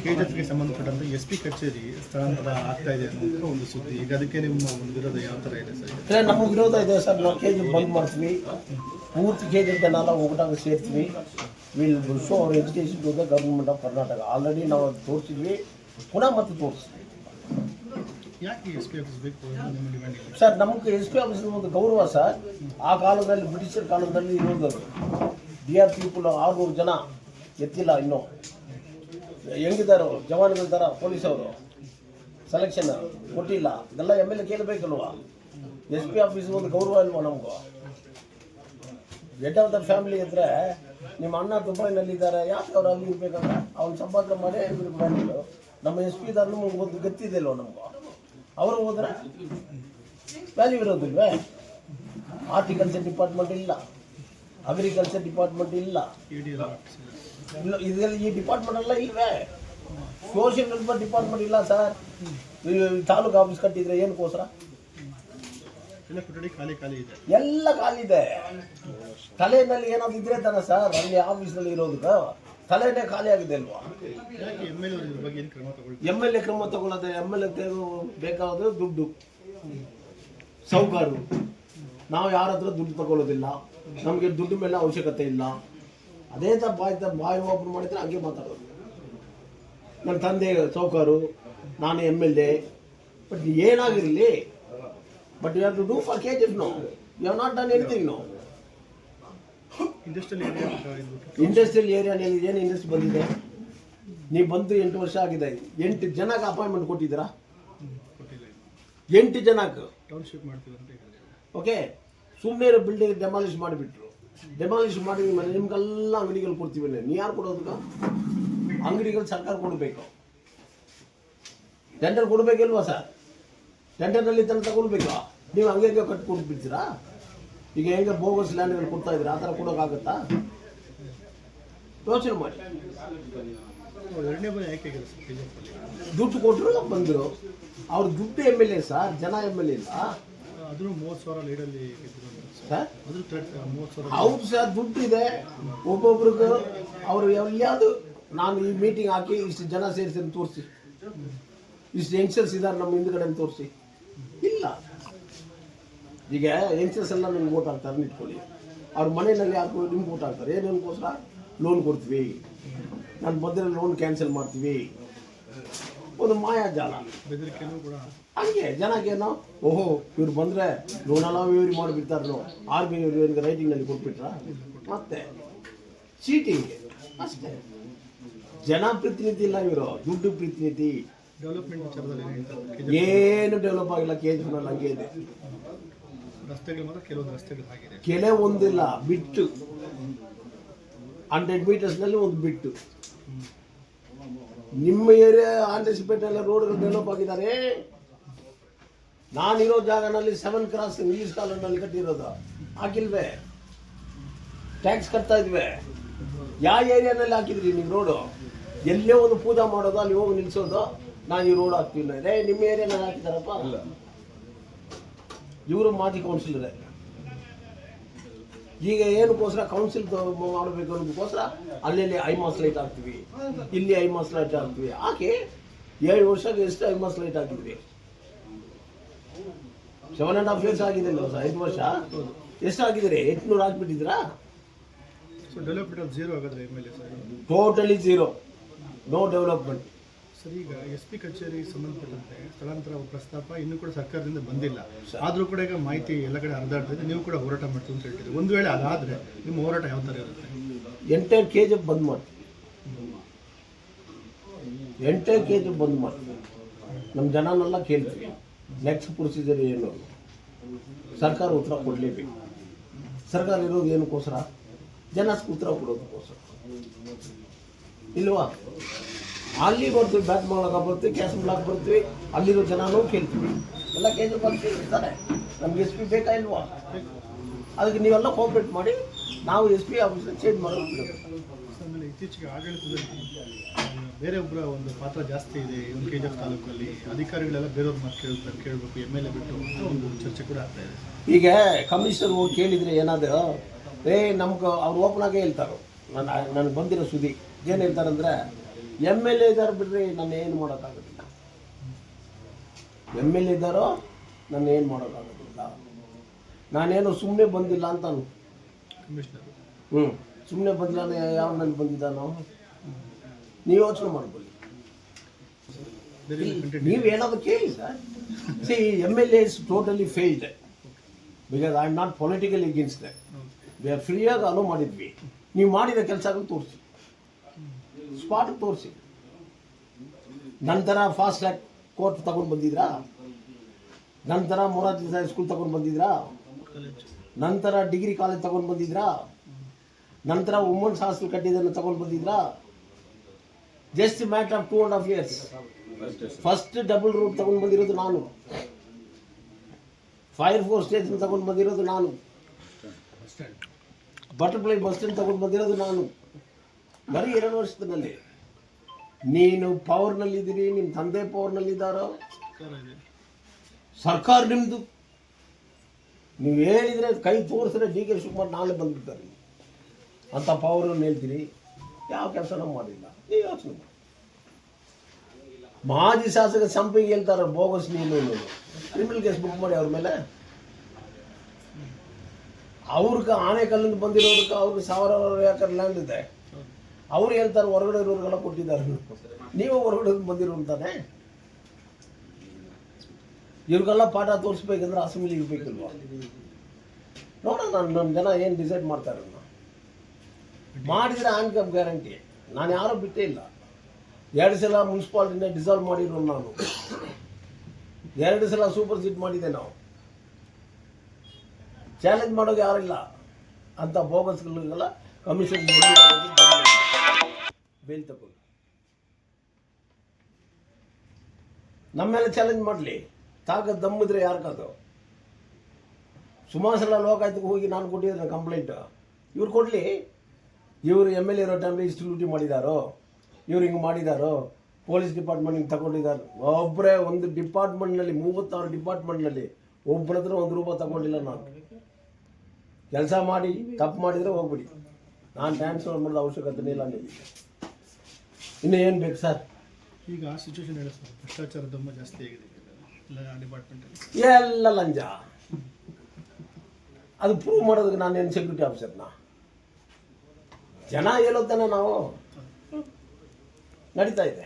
ಕೆಜಿಎಫ್ಗೆ ಸಂಬಂಧಪಟ್ಟಂತೆ SP ಕಚೇರಿ ಸ್ಥಳಾಂತರ ಆಗ್ತಾ ಇದೆ ಅನ್ನೋ ಒಂದು ಸುದ್ದಿ. ಈಗ ಅದಕ್ಕೆ ನಿಮ್ಮ ಒಂದು ವಿರೋಧ ಯಾವ ಥರ ಇದೆ ಸರ್? ನಮ್ಮ ವಿರೋಧ ಇದೆ ಸರ್. ನಾವು ಕೆಜಿಎಫ್ ಬಂದ್ ಮಾಡ್ತೀವಿ, ಪೂರ್ತಿ ಕೆಜಿಎಫ್ ಜನ ಒಗ್ಗಟ್ಟಾಗಿ ಸೇರ್ತೀವಿ. Will show our education to the government of Karnataka. Already ನಾವು ಅದು ತೋರಿಸಿದ್ವಿ, ಪುನಃ ಮತ್ತೆ ತೋರಿಸ್ತೀವಿ. ಯಾಕೆ SP ಆಫೀಸ್ ಬೇಕು ನಿಮ್ಮ ಡಿಮ್ಯಾಂಡ್ ಇದೆ ಸರ್? ನಮಗೆ SP ಆಫೀಸ್ ಒಂದು ಗೌರವ ಸರ್. ಆ ಕಾಲದಲ್ಲಿ ಬ್ರಿಟಿಷರ್ ಕಾಲದಲ್ಲಿ ಇರೋದು DR ಪೀಪಲ್ 600 ಜನ ಎತ್ತಿಲ್ಲ, ಇನ್ನೂ ಹೆಂಗಿದ್ದಾರೋ ಜವಾನ್ಗಳ ಥರ ಪೊಲೀಸವರು ಸೆಲೆಕ್ಷನ್ ಕೊಟ್ಟಿಲ್ಲ. ಇದೆಲ್ಲ MLA ಕೇಳಬೇಕಲ್ವ? SP ಆಫೀಸ್ ಒಂದು ಗೌರವ ಇಲ್ವಾ ನಮಗೂ? ಹೆಡ್ ಆಫ್ ದ ಫ್ಯಾಮಿಲಿ ಇದ್ದರೆ ನಿಮ್ಮ ಅಣ್ಣ ದುಬೈನಲ್ಲಿದ್ದಾರೆ, ಯಾಕೆ ಅವ್ರು ಅಲ್ಲಿ ಇರ್ಬೇಕಂದ್ರೆ ಅವ್ನು ಸಂಪಾದನೆ ಮಾಡೇ ವ್ಯಾಲ್ಯೂ. ನಮ್ಮ SP ದಾರನು ಒಂದು ಗೊತ್ತಿದೆ ಇಲ್ವ ನಮಗೂ? ಅವರು ಹೋದ್ರೆ ವ್ಯಾಲ್ಯೂ ಇರೋದಿಲ್ವೇ? ಹಾರ್ಟಿಕಲ್ಚರ್ ಡಿಪಾರ್ಟ್ಮೆಂಟ್ ಇಲ್ಲ, ಅಗ್ರಿಕಲ್ಚರ್ ಡಿಪಾರ್ಟ್ಮೆಂಟ್ ಇಲ್ಲ, ಇದರಲ್ಲಿ ಈ ಡಿಪಾರ್ಟ್ಮೆಂಟ್ ಎಲ್ಲ ಇಲ್ವೇ? ಸೋಷಿಯಲ್ ವೆಲ್ಫೇರ್ ಡಿಪಾರ್ಟ್ಮೆಂಟ್ ಇಲ್ಲ ಸರ್. ತಾಲೂಕು ಆಫೀಸ್ ಕಟ್ಟಿದ್ರೆ ಏನಕ್ಕೋಸ್ಕರ? ಎಲ್ಲ ಖಾಲಿ ಇದೆ. ತಲೆಯಲ್ಲಿ ಏನಾದ್ರು ಇದ್ರೆ ತಾನೆ ಸರ್ ಅಲ್ಲಿ ಆಫೀಸ್ನಲ್ಲಿ ಇರೋದಕ್ಕೆ. ತಲೆನೇ ಖಾಲಿ ಆಗಿದೆ ಅಲ್ವಾ? MLA ಕ್ರಮ ತಗೊಳ್ಳೋದೆ. MLA ಬೇಕಾದ್ರೆ ದುಡ್ಡು, ಸೌಕಾರು. ನಾವು ಯಾರ ಹತ್ರ ದುಡ್ಡು ತಗೊಳ್ಳೋದಿಲ್ಲ, ನಮಗೆ ದುಡ್ಡು ಮೇಲೆ ಅವಶ್ಯಕತೆ ಇಲ್ಲ. ಅದೇ ಬಾಯಿ ಒಬ್ಬರು ಮಾಡಿದ್ರೆ ಹಂಗೆ ಮಾತಾಡೋದು. ನನ್ನ ತಂದೆ ಸೌಕಾರು, ನಾನು MLA. ಬಟ್ ಏನಾಗಿರಲಿ, but you have to do for KGF. No, you have not done anything. No. Industrial ಏರಿಯಾನಲ್ಲಿ ಏನು ಇಂಡಸ್ಟ್ರಿ ಬಂದಿದೆ? ನೀವು ಬಂದು 8 ವರ್ಷ ಆಗಿದೆ. 8 ಜನಕ್ಕೆ ಅಪಾಯಿಂಟ್ಮೆಂಟ್ ಕೊಟ್ಟಿದ್ದೀರಾ? 8 ಜನಕ್ಕೆ ಟೌನ್ಶಿಪ್ ಮಾಡ್ತೀವಿ ಅಂತ ಹೇಳಿದ್ರು. ಓಕೆ, ಸುಮ್ಮನೆ ಬಿಲ್ಡಿಂಗ್ ಡೆಮಾಲಿಷ್ ಮಾಡಿಬಿಟ್ರು. ಡೆಮಾಲಿಷ್ ಮಾಡಿ ನಿಮ್ಗೆಲ್ಲ ಅಂಗಡಿಗಳು ಕೊಡ್ತೀವಿ. ನೀವು ಯಾರು ಕೊಡೋದಕ್ಕೆ? ಅಂಗಡಿಗಳು ಸರ್ಕಾರ ಕೊಡಬೇಕು. Tender ಕೊಡಬೇಕಿಲ್ವಾ sir? ಟೆಂಡರ್ನಲ್ಲಿ ತನಕ ತಗೊಳ್ಬೇಕಾ? ನೀವು ಹಂಗೆ ಕಟ್ಟಿ ಕೊಟ್ಬಿಡ್ತೀರಾ? ಈಗ ಹೆಂಗೆ ಬೋಗಸ್ ಲ್ಯಾಂಡ್ಗಳು ಕೊಡ್ತಾ ಇದ್ದೀರಾ, ಆ ಥರ ಕೊಡೋಕ್ಕಾಗತ್ತಾ? ಯೋಚನೆ ಮಾಡಿ. ದುಡ್ಡು ಕೊಟ್ಟರು ಬಂದರು. ಅವ್ರ ದುಡ್ಡು MLA ಸರ್, ಜನ MLA ಇಲ್ಲ. ಹೌದು ಸರ್, ದುಡ್ಡು ಇದೆ ಒಬ್ಬೊಬ್ರಿಗೆ. ಅವರು ಯಾವುದು ನಾನು ಈ ಮೀಟಿಂಗ್ ಹಾಕಿ ಇಷ್ಟು ಜನ ಸೇರಿಸಿ ತೋರಿಸಿ, ಇಷ್ಟು ಯಂಗ್ಸ್ಟರ್ಸ್ ಇದ್ದಾರೆ ನಮ್ಮ ಹಿಂದ್ಗಡೆ ತೋರಿಸಿ. ಇಲ್ಲ, ಈಗ ಯಂಗ್ಸ್ಟರ್ಸ್ ಎಲ್ಲ ನಿಮ್ಗೆ ವೋಟ್ ಹಾಕ್ತಾರೆ ಇಟ್ಕೊಳ್ಳಿ. ಅವ್ರ ಮನೆಯಲ್ಲಿ ಯಾರು ನಿಮ್ಗೆ ವೋಟ್ ಹಾಕ್ತಾರೆ? ಏನೇನಕ್ಕೋಸ್ಕರ? ಲೋನ್ ಕೊಡ್ತೀವಿ, ನಾನು ಬಂದರೆ ಲೋನ್ ಕ್ಯಾನ್ಸಲ್ ಮಾಡ್ತೀವಿ. ಒಂದು ಮಾಯಾಜಾಲ ಕೂಡ ಹಂಗೆ ಜನಕ್ಕೇನೋ, ಓಹೋ ಇವ್ರು ಬಂದರೆ ಲೋನೆಲ್ಲ ಇವ್ರು ಮಾಡಿಬಿಡ್ತಾರೋ, RBI ಇವ್ರಿಗೆ ರೈಟಿಂಗ್ನಲ್ಲಿ ಕೊಟ್ಬಿಟ್ರ, ಮತ್ತೆ ಚೀಟಿಂಗ್ ಅಷ್ಟೇ. ಜನ ಪ್ರತಿನಿಧಿ ಇಲ್ಲ ಇವರು, ದುಡ್ಡು ಪ್ರತಿನಿಧಿ. ಡೆವಲಪ್ಮೆಂಟ್ ವಿಚಾರದಲ್ಲಿ ಏನು ಡೆವಲಪ್ ಆಗಿಲ್ಲ. KGFನಲ್ಲಿ ಹಂಗೆ ಇದೆ. ರಸ್ತೆಗಳು ಮಾತ್ರ ಕೆಲವೊಂದು ರಸ್ತೆಗಳು ಆಗಿದೆ, ಕೆಲವೊಂದಿಲ್ಲ. ಬಿಟ್ಟು 100 ಮೀಟರ್ಸ್ನಲ್ಲಿ ಒಂದು ಬಿಟ್ಟು. ನಿಮ್ಮ ಏರಿಯಾ ಆಂಟಿಸಿಪೇಟೆಲ್ಲ ರೋಡ್ಗಳು ಡೆವಲಪ್ ಆಗಿದ್ದಾರೆ. ನಾನಿರೋ ಜಾಗನಲ್ಲಿ 7 ಕ್ರಾಸ್ ಇಂಗ್ಲೀಷ್ ಕಾಲೋನಿಯಲ್ಲಿ ಕಟ್ಟಿರೋದು ಹಾಕಿಲ್ವೇ? ಟ್ಯಾಕ್ಸ್ ಕಟ್ತಾ ಇದ್ವಿ. ಯಾವ ಏರಿಯಾನಲ್ಲಿ ಹಾಕಿದ್ರಿ ನೀವು ರೋಡು? ಎಲ್ಲೇ ಒಂದು ಪೂಜಾ ಮಾಡೋದು, ಅಲ್ಲಿ ಹೋಗಿ ನಿಲ್ಸೋದು, ನಾನು ಈ ರೋಡ್ ಹಾಕ್ತಿಲ್ಲ. ನಿಮ್ಮ ಏರಿಯಾನಲ್ಲಿ ಹಾಕಿದಾರಪ್ಪ. ಇವರು ಮಾಜಿ ಕೌನ್ಸಿಲರೇ. ಈಗ ಏನಕ್ಕೋಸ್ಕರ ಕೌನ್ಸಿಲ್ ಮಾಡಬೇಕು ಅನ್ನೋದಕ್ಕೋಸ್ಕರ ಅಲ್ಲೆಲ್ಲಿ ಐಮಾಸ್ ಲೈಟ್ ಹಾಕ್ತೀವಿ, ಇಲ್ಲಿ ಐಮಾಸ್ ಲೈಟ್ ಹಾಕ್ತೀವಿ. ಹಾಕಿ 7 ವರ್ಷಕ್ಕೆ ಎಷ್ಟು ಐಮಾಸ್ ಲೈಟ್ ಹಾಕಿದ್ವಿ? 7.5 years ಆಗಿದೆ ಅಲ್ವ ಸರ್? 5 ವರ್ಷ ಎಷ್ಟು ಹಾಕಿದ್ರಿ? 800 ಹಾಕ್ಬಿಟ್ಟಿದ್ದೀರಾ? ಡೆವಲಪ್ಮೆಂಟ್ ಝೀರೋ ಆಗೋದ್ರೆ MLA sir? Totally zero, no development. Sir, ಈಗ SP ಕಚೇರಿಗೆ ಸಂಬಂಧಪಟ್ಟಂತೆ ಸ್ಥಳಾಂತರ ಪ್ರಸ್ತಾಪ ಇನ್ನೂ ಕೂಡ ಸರ್ಕಾರದಿಂದ ಬಂದಿಲ್ಲ. ಆದರೂ ಕೂಡ ಈಗ ಮಾಹಿತಿ ಎಲ್ಲ ಕಡೆ ಹರಿದಾಡ್ತಿದೆ. ನೀವು ಕೂಡ ಹೋರಾಟ ಮಾಡ್ತೀವಿ ಅಂತ ಹೇಳ್ತೀರಿ. ಒಂದು ವೇಳೆ ಅದಾದರೆ ನಿಮ್ಮ ಹೋರಾಟ ಯಾವ ಥರ ಇರುತ್ತೆ? ಎಂಟೈರ್ KGF ಬಂದ್ ಮಾಡ್ತೀವಿ. ಎಂಟೈರ್ KGF ಬಂದ್ ಮಾಡ್ತೀವಿ. ನಮ್ಮ ಜನನೆಲ್ಲ ಕೇಳ್ತೀವಿ, ನೆಕ್ಸ್ಟ್ ಪ್ರೊಸೀಜರ್ ಏನು? ಸರ್ಕಾರ ಉತ್ತರ ಕೊಡಲೇಬೇಕು. ಸರ್ಕಾರ ಇರೋದು ಏನಕ್ಕೋಸ್ಕರ? ಜನಕ್ಕೆ ಉತ್ತರ ಕೊಡೋದಕ್ಕೋಸ್ಕರ ಇಲ್ವಾ? ಅಲ್ಲಿ ಬರ್ತೀವಿ, ಬ್ಯಾಕ್ ಮಾಡೋಕೆ ಬರ್ತೀವಿ, ಕ್ಯಾಶ್ ಬ್ಲಾಕ್ ಬರ್ತೀವಿ, ಅಲ್ಲಿರೋ ಜನನೂ ಕೇಳ್ತೀವಿ. ಎಲ್ಲ KGF ಬರ್ತಿರ್ತಾರೆ. ನಮ್ಗೆ SP ಬೇಕಾ ಇಲ್ವಾ? ಅದಕ್ಕೆ ನೀವೆಲ್ಲ ಕೋಆಪ್ರೇಟ್ ಮಾಡಿ ನಾವು SP ಆಫೀಸಲ್ಲಿ ಚೇಂಜ್ ಮಾಡೋದು. ಆಮೇಲೆ ಇತ್ತೀಚೆಗೆ ಆಡಳಿತದಲ್ಲಿ ಬೇರೆ ಒಬ್ಬರ ಒಂದು ಪಾತ್ರ ಜಾಸ್ತಿ ಇದೆ ಒಂದು KGF ತಾಲೂಕಲ್ಲಿ. ಅಧಿಕಾರಿಗಳೆಲ್ಲ ಬೇರೆಯವ್ರ ಮಾತು ಕೇಳಬೇಕು, MLA ಬಿಟ್ಟು ಒಂದು ಚರ್ಚೆ ಕೂಡ ಆಗ್ತಾ ಇದೆ. ಈಗ ಕಮಿಷನರ್ ಹೋಗಿ ಕೇಳಿದರೆ ಏನಾದರೂ ನಮ್ಗೆ ಅವ್ರು ಓಪನ್ ಆಗೇ ಹೇಳ್ತಾರೆ. ನನಗೆ ಬಂದಿರೋ ಸುದ್ದಿ ಏನು ಹೇಳ್ತಾರಂದರೆ, MLA ಇದ್ದಾರೆ ಬಿಡ್ರಿ, ನಾನು ಏನು ಮಾಡೋಕ್ಕಾಗೋದಿಲ್ಲ. MLA ಇದ್ದಾರೋ ನಾನು ಏನು ಮಾಡೋಕ್ಕಾಗೋದಿಲ್ಲ. ನಾನೇನು ಸುಮ್ಮನೆ ಬಂದಿಲ್ಲ ಅಂತಾನು. ಕಮಿಷನರ್ ಸುಮ್ಮನೆ ಬಂದಿಲ್ಲ, ಯಾವ ನನ್ನ ಬಂದಿದ್ದಾನೋ ನೀವು ಯೋಚನೆ ಮಾಡ್ಕೊಳ್ಳಿ. ನೀವು ಏನಾದ್ರು ಕೇಳಿ sir. C MLA is totally failed because I am not politically against that. We are ಫ್ರೀಯಾಗಿ ಅಲೋ ಮಾಡಿದ್ವಿ. ನೀವು ಮಾಡಿದ ಕೆಲಸಗಳು ತೋರಿಸಿ, ಸ್ಪಾಟ್ ತೋರಿಸಿ. ನಂತರ ಫಾಸ್ಟ್ ಟ್ರ್ಯಾಕ್ ಕೋರ್ಟ್ ತಗೊಂಡು ಬಂದಿದ್ರಾ, ನಂತರ ಮೊರಾರ್ಜಿ ದೇಸಾಯಿ ಸ್ಕೂಲ್ ತಗೊಂಡು ಬಂದಿದ್ರಾ, ನಂತರ ಡಿಗ್ರಿ ಕಾಲೇಜ್ ತಗೊಂಡು ಬಂದಿದ್ರಾ, ನಂತರ ವುಮೆನ್ಸ್ ಹಾಸ್ಟೆಲ್ ಕಟ್ಟಿದ್ದನ್ನು ತಗೊಂಡು ಬಂದಿದ್ರಾ. Just matter of 2.5 years. First double route ತಗೊಂಡು ಬಂದಿರೋದು ನಾನು, ಫೈರ್ ಫೋರ್ ಸ್ಟೇಷನ್ ತಗೊಂಡು ಬಂದಿರೋದು ನಾನು, ಬಟರ್ಫ್ಲೈ ಬಸ್ ಸ್ಟ್ಯಾಂಡ್ ತಗೊಂಡು ಬಂದಿರೋದು ನಾನು. ಬರೀ 2 ವರ್ಷದಲ್ಲಿ. ನೀನು ಪವರ್ನಲ್ಲಿದ್ದೀರಿ, ನಿಮ್ಮ ತಂದೆ ಪವರ್ನಲ್ಲಿದ್ದಾರೋ, ಸರ್ಕಾರ ನಿಮ್ಮದು. ನೀವು ಹೇಳಿದರೆ ಕೈ ತೋರಿಸಿದ್ರೆ DK ಶಿವಕುಮಾರ್ ನಾಳೆ ಬಂದ್ಬಿಡ್ತಾರೆ ಅಂತ ಪವರನ್ನು ಹೇಳ್ತೀರಿ. ಯಾವ ಕೆಲಸನೂ ಮಾಡಿಲ್ಲ. ನೀವು ಯೋಚನೆ ಮಾಡಿ. ಮಾಜಿ ಶಾಸಕ ಸಂಪಿಗೆ ಹೇಳ್ತಾರೆ ಬೋಗಸ್ ನೀನು ಕ್ರಿಮಿನಲ್ ಕೇಸ್ ಬುಕ್ ಮಾಡಿ ಅವ್ರ ಮೇಲೆ. ಅವ್ರಿಗೆ ಆನೆಕಲ್ಲಿಂದ ಬಂದಿರೋದಕ್ಕೆ ಅವ್ರಿಗೆ 1000 ಎಕರೆ ಲ್ಯಾಂಡ್ ಇದೆ. ಅವ್ರು ಹೇಳ್ತಾರೆ ಹೊರಗಡೆ ಇರೋರಿಗೆಲ್ಲ ಕೊಟ್ಟಿದ್ದಾರೆ. ನೀವು ಹೊರಗಡೆ ಬಂದಿರೋಂತಾನೆ. ಇವ್ರಿಗೆಲ್ಲ ಪಾಠ ತೋರಿಸ್ಬೇಕಂದ್ರೆ ಅಸೆಂಬ್ಲಿ ಇರ್ಬೇಕಿಲ್ವಾ? ನೋಡೋಣ ನಮ್ಮ ಜನ ಏನು ಡಿಸೈಡ್ ಮಾಡ್ತಾರೆ. ಮಾಡಿದರೆ ಹ್ಯಾಂಡ್ ಗ್ಯಾರಂಟಿ. ನಾನು ಯಾರೂ ಬಿಟ್ಟೇ ಇಲ್ಲ. 2 ಸಲ ಮುನ್ಸಿಪಾಲ್ಟಿನ ಡಿಸಾಲ್ವ್ ಮಾಡಿರೋ ನಾನು, 2 ಸಲ ಸೂಪರ್ ಸೀಟ್ ಮಾಡಿದ್ದೆ ನಾವು. ಚಾಲೆಂಜ್ ಮಾಡೋದು ಯಾರಿಲ್ಲ ಅಂತ ಬೋಗಸ್ಗಳಿಗೆಲ್ಲ ಕಮಿಷನ್ ಬೇಲ್ ತಗೊಂಡು ನಮ್ಮ ಮೇಲೆ ಚಾಲೆಂಜ್ ಮಾಡಲಿ. ತಾಕತ್ ದಮ್ಮಿದ್ರೆ ಯಾರ್ಕದು. ಸುಮಾರು ಸಲ ಲೋಕಾಯುಕ್ತಕ್ಕೆ ಹೋಗಿ ನಾನು ಕೊಟ್ಟಿದ್ದೆ ಕಂಪ್ಲೇಂಟ್. ಇವ್ರು ಕೊಡಲಿ. ಇವರು MLA ಇರೋ ಟೈಮ್ಲಿ ಇಷ್ಟು ಲೂಟಿ ಮಾಡಿದಾರೋ, ಇವ್ರು ಹಿಂಗೆ ಮಾಡಿದಾರೋ, ಪೊಲೀಸ್ ಡಿಪಾರ್ಟ್ಮೆಂಟ್ ಹಿಂಗೆ ತಗೊಂಡಿದ್ದಾರೆ. ಒಬ್ಬರೇ ಒಂದು ಡಿಪಾರ್ಟ್ಮೆಂಟ್ನಲ್ಲಿ 36 ಡಿಪಾರ್ಟ್ಮೆಂಟ್ನಲ್ಲಿ ಒಬ್ಬರ ಹತ್ರ ₹1 ತಗೊಂಡಿಲ್ಲ. ನಾನು ಕೆಲಸ ಮಾಡಿ ತಪ್ಪು ಮಾಡಿದರೆ ಹೋಗ್ಬಿಡಿ, ನಾನು ಟ್ರಾನ್ಸ್ಫರ್ ಮಾಡೋದು ಅವಶ್ಯಕತೆ ಇಲ್ಲ. ನೀವು ಇನ್ನು ಏನು ಬೇಕು ಸರ್? ಈಗ ಆ ಸಿಚುವೇಶನ್ ಹೇಳಿ ಸರ್, ಭ್ರಷ್ಟಾಚಾರ ತುಂಬ ಜಾಸ್ತಿ ಆಗಿದೆ ಎಲ್ಲ ಡಿಪಾರ್ಟ್ಮೆಂಟಲ್ಲಿ. ಎಲ್ಲ ಲಂಚ. ಅದು ಪ್ರೂವ್ ಮಾಡೋದಕ್ಕೆ ನಾನೇನು ಸೆಕ್ಯೂರಿಟಿ ಆಫೀಸರ್ನ? ಜನ ಹೇಳೋತಾನೆ ನಾವು ನಡೀತಾ ಇದೆ.